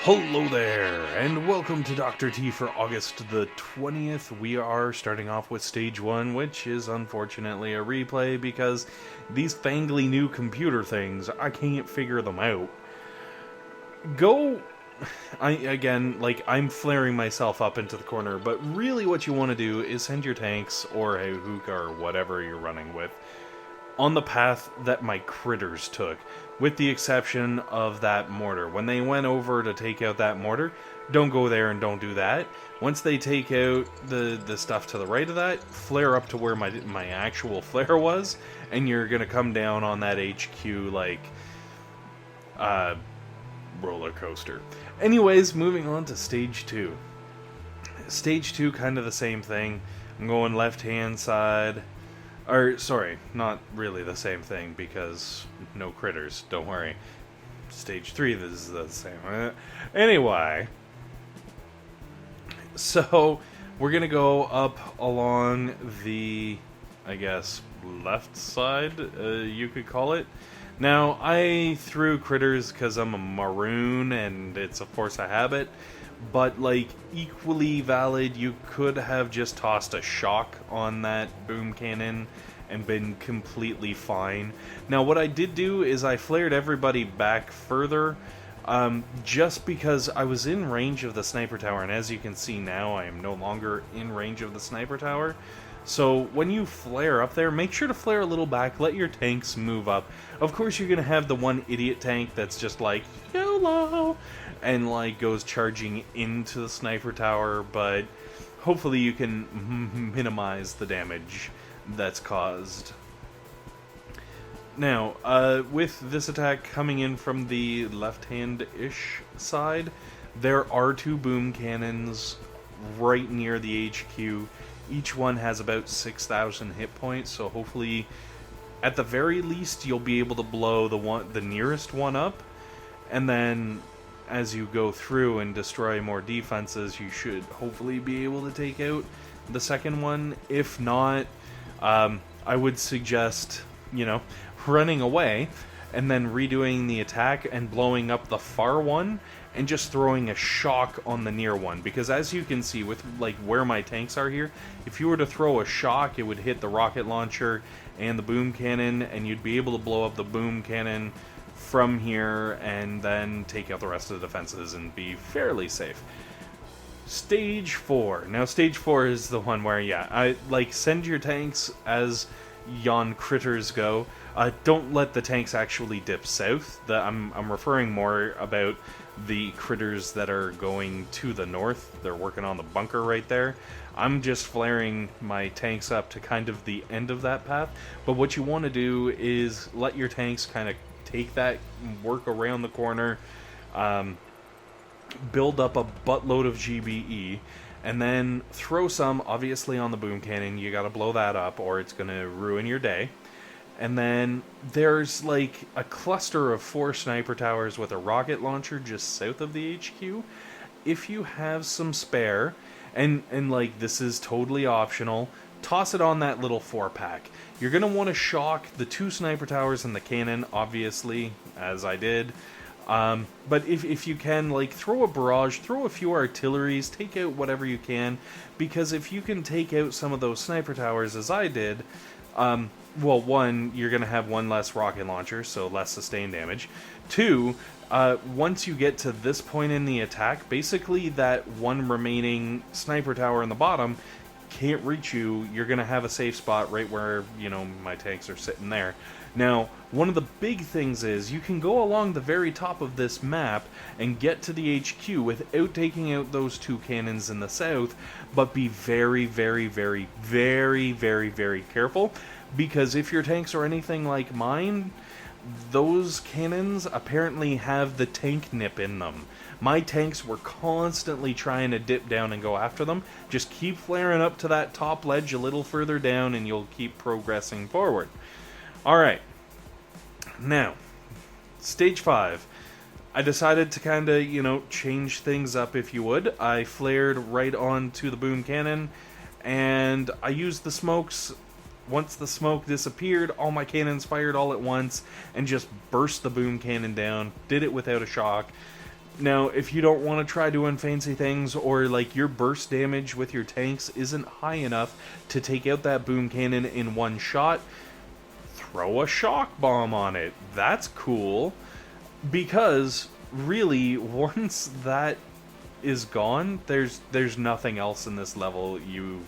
Hello there, and welcome to Dr. T for August the 20th. We are starting off with Stage 1, which is unfortunately a replay because these fangly new computer things, I can't figure them out. I'm flaring myself up into the corner, but really what you want to do is send your tanks, or a hookah, or whatever you're running with, on the path that my critters took, with the exception of that mortar. When they went over to take out that mortar, don't go there and don't do that. Once they take out the stuff to the right of that, flare up to where my actual flare was, and you're gonna come down on that HQ like roller coaster. Anyways, moving on to Stage 2. Stage 2, kind of the same thing. I'm going left-hand side. Or, sorry, not really the same thing, because no critters, don't worry. Stage 3, this is the same. Anyway, so we're going to go up along the, I guess, left side, you could call it. Now, I threw critters because I'm a maroon, and it's a force of habit. But, like, equally valid, you could have just tossed a shock on that boom cannon and been completely fine. Now, what I did do is I flared everybody back further, just because I was in range of the sniper tower, and as you can see now, I am no longer in range of the sniper tower. So when you flare up there, make sure to flare a little back, let your tanks move up. Of course, you're going to have the one idiot tank that's just like, YOLO! And like goes charging into the sniper tower, but hopefully you can minimize the damage that's caused. Now, with this attack coming in from the left-hand-ish side, there are two boom cannons right near the HQ. Each one has about 6,000 hit points, so hopefully, at the very least, you'll be able to blow the nearest one up, and then as you go through and destroy more defenses, you should hopefully be able to take out the second one. If not, I would suggest, running away and then redoing the attack and blowing up the far one and just throwing a shock on the near one. Because as you can see with like where my tanks are here, if you were to throw a shock, it would hit the rocket launcher and the boom cannon, and you'd be able to blow up the boom cannon from here and then take out the rest of the defenses and be fairly safe. Stage 4. Now stage 4 is the one where, I send your tanks as yon critters go. Don't let the tanks actually dip south. I'm referring more about the critters that are going to the north. They're working on the bunker right there. I'm just flaring my tanks up to kind of the end of that path. But what you want to do is let your tanks kind of take that, work around the corner, build up a buttload of GBE, and then throw some, obviously, on the boom cannon. You gotta blow that up, or it's gonna ruin your day. And then there's, like, a cluster of 4 sniper towers with a rocket launcher just south of the HQ. If you have some spare, and like, this is totally optional, toss it on that little 4-pack. You're going to want to shock the 2 sniper towers and the cannon, obviously, as I did. But if you can, like, throw a barrage, throw a few artilleries, take out whatever you can, because if you can take out some of those sniper towers, as I did, well, 1, you're going to have 1 less rocket launcher, so less sustained damage. 2, once you get to this point in the attack, basically that 1 remaining sniper tower in the bottom can't reach you. You're going to have a safe spot right where, my tanks are sitting there. Now, one of the big things is you can go along the very top of this map and get to the HQ without taking out those 2 cannons in the south, but be very, very, very, very, very, very careful, because if your tanks are anything like mine, those cannons apparently have the tank nip in them. My tanks were constantly trying to dip down and go after them. Just keep flaring up to that top ledge a little further down and you'll keep progressing forward. Alright. Now, stage 5. I decided to kind of, change things up, if you would. I flared right onto the boom cannon, and I used the smokes. Once the smoke disappeared, all my cannons fired all at once and just burst the boom cannon down. Did it without a shock. Now, if you don't want to try doing fancy things, or like your burst damage with your tanks isn't high enough to take out that boom cannon in one shot, throw a shock bomb on it. That's cool. Because really, once that is gone, there's nothing else in this level you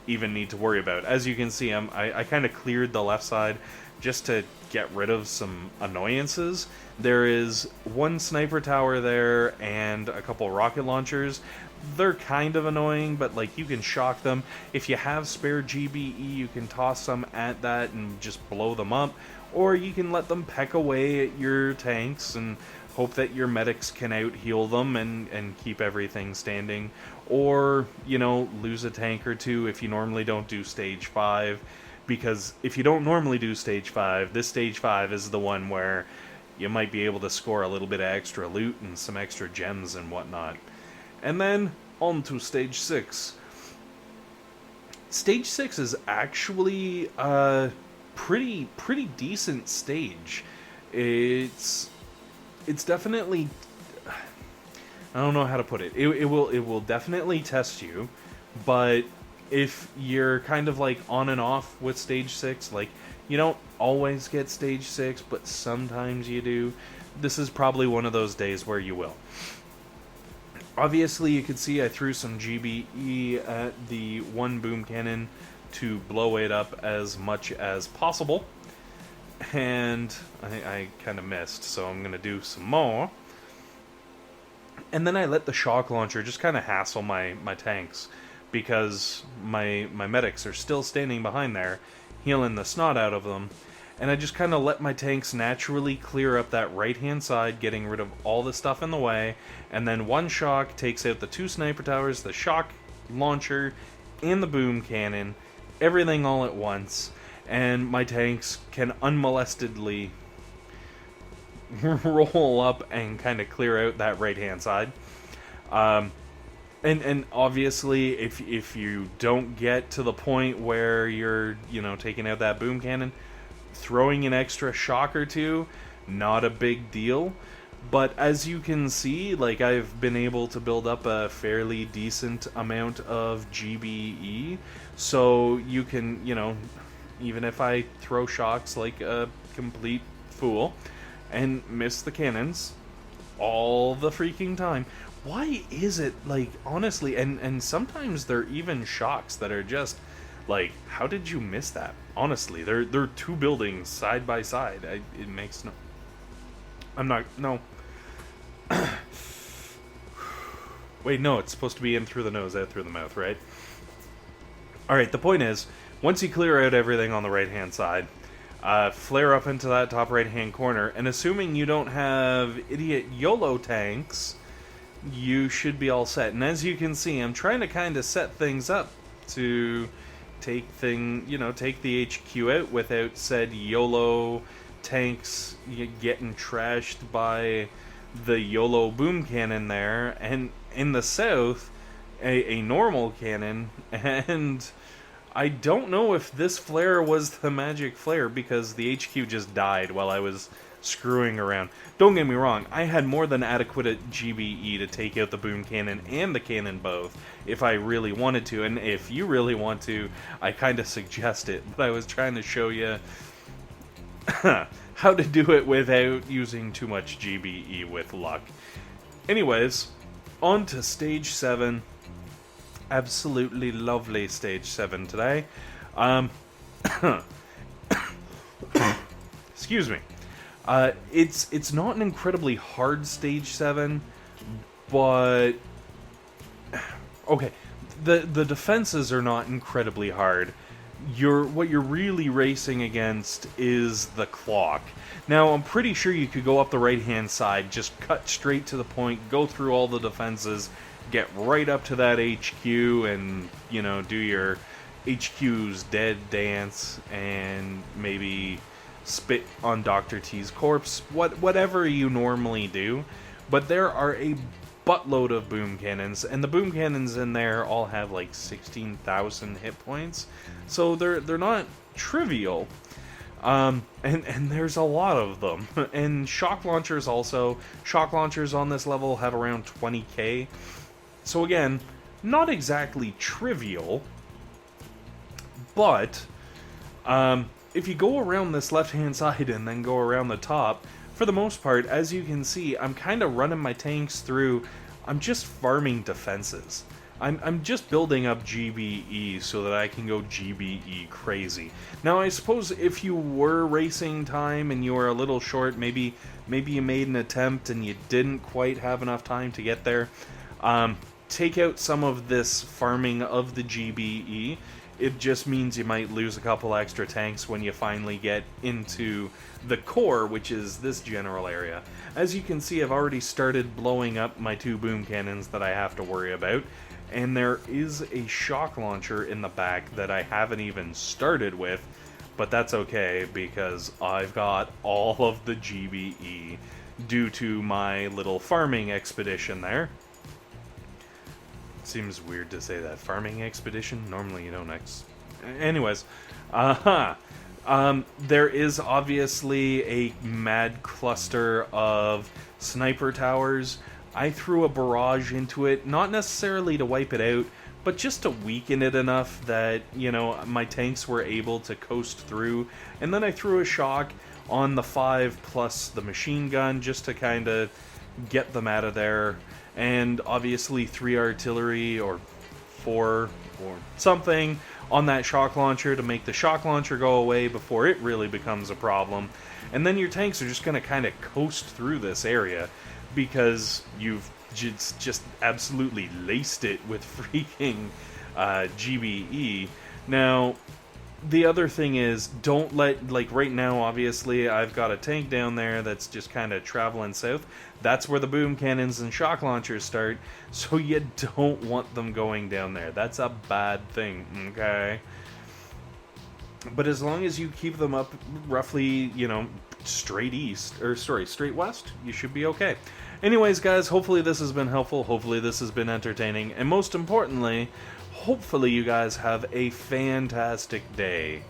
even need to worry about. As you can see, I kind of cleared the left side just to get rid of some annoyances. There is one sniper tower there and a couple rocket launchers. They're kind of annoying, but like you can shock them. If you have spare GBE, you can toss some at that and just blow them up. Or you can let them peck away at your tanks and hope that your medics can out-heal them and keep everything standing. Or, you know, lose a tank or two if you normally don't do Stage 5. Because if you don't normally do Stage 5, this Stage 5 is the one where you might be able to score a little bit of extra loot and some extra gems and whatnot. And then, on to Stage 6. Stage 6 is actually a pretty decent stage. It's definitely... I don't know how to put it. It will definitely test you, but if you're kind of like on and off with Stage 6, like you don't always get Stage 6, but sometimes you do, this is probably one of those days where you will. Obviously, you can see I threw some GBE at the one boom cannon to blow it up as much as possible, and I kind of missed, so I'm going to do some more. And then I let the shock launcher just kind of hassle my tanks, because my medics are still standing behind there, healing the snot out of them, and I just kind of let my tanks naturally clear up that right-hand side, getting rid of all the stuff in the way, and then one shock takes out the two sniper towers, the shock launcher, and the boom cannon, everything all at once, and my tanks can unmolestedly roll up and kind of clear out that right-hand side. And obviously, if you don't get to the point where you're, you know, taking out that boom cannon, throwing an extra shock or two, not a big deal. But as you can see, like, I've been able to build up a fairly decent amount of GBE, so you can, you know, even if I throw shocks like a complete fool and miss the cannons all the freaking time. Why is it, like, honestly, and sometimes they're even shocks that are just, like, how did you miss that? Honestly, they're two buildings side by side. It makes no... I'm not... No. Wait, no, it's supposed to be in through the nose, out through the mouth, right? Alright, the point is, once you clear out everything on the right-hand side, flare up into that top right-hand corner, and assuming you don't have idiot YOLO tanks, you should be all set. And as you can see, I'm trying to kind of set things up to take the HQ out without said YOLO tanks getting trashed by the YOLO boom cannon there, and in the south, a normal cannon, and I don't know if this flare was the magic flare, because the HQ just died while I was screwing around. Don't get me wrong, I had more than adequate GBE to take out the boom cannon and the cannon both, if I really wanted to, and if you really want to, I kind of suggest it, but I was trying to show you how to do it without using too much GBE with luck. Anyways, on to Stage 7. Absolutely lovely Stage 7 today. Excuse me. It's not an incredibly hard Stage 7, but... Okay, the defenses are not incredibly hard. What you're really racing against is the clock. Now, I'm pretty sure you could go up the right-hand side, just cut straight to the point, go through all the defenses, get right up to that HQ, and, you know, do your HQ's dead dance, and maybe spit on Dr. T's corpse, whatever you normally do. But there are a buttload of boom cannons, and the boom cannons in there all have like 16,000 hit points, so they're not trivial. And there's a lot of them. And shock launchers also. Shock launchers on this level have around 20k. So again, not exactly trivial, but if you go around this left-hand side and then go around the top, for the most part, as you can see, I'm kind of running my tanks through. I'm just farming defenses. I'm just building up GBE so that I can go GBE crazy. Now, I suppose if you were racing time and you were a little short, maybe you made an attempt and you didn't quite have enough time to get there, take out some of this farming of the GBE. It just means you might lose a couple extra tanks when you finally get into the core, which is this general area. As you can see, I've already started blowing up my 2 boom cannons that I have to worry about, and there is a shock launcher in the back that I haven't even started with, but that's okay because I've got all of the GBE due to my little farming expedition there. Seems weird to say that. Farming expedition? Normally you don't Anyways. There is obviously a mad cluster of sniper towers. I threw a barrage into it, not necessarily to wipe it out, but just to weaken it enough that, you know, my tanks were able to coast through. And then I threw a shock on the 5 plus the machine gun just to kind of get them out of there. And obviously 3 artillery or 4 or something on that shock launcher to make the shock launcher go away before it really becomes a problem. And then your tanks are just going to kind of coast through this area because you've just absolutely laced it with freaking GBE. Now, the other thing is, don't let, like right now, obviously, I've got a tank down there that's just kind of traveling south. That's where the boom cannons and shock launchers start, so you don't want them going down there. That's a bad thing, okay? But as long as you keep them up roughly, you know, straight west, you should be okay. Anyways, guys, hopefully this has been helpful. Hopefully this has been entertaining. And most importantly, hopefully you guys have a fantastic day.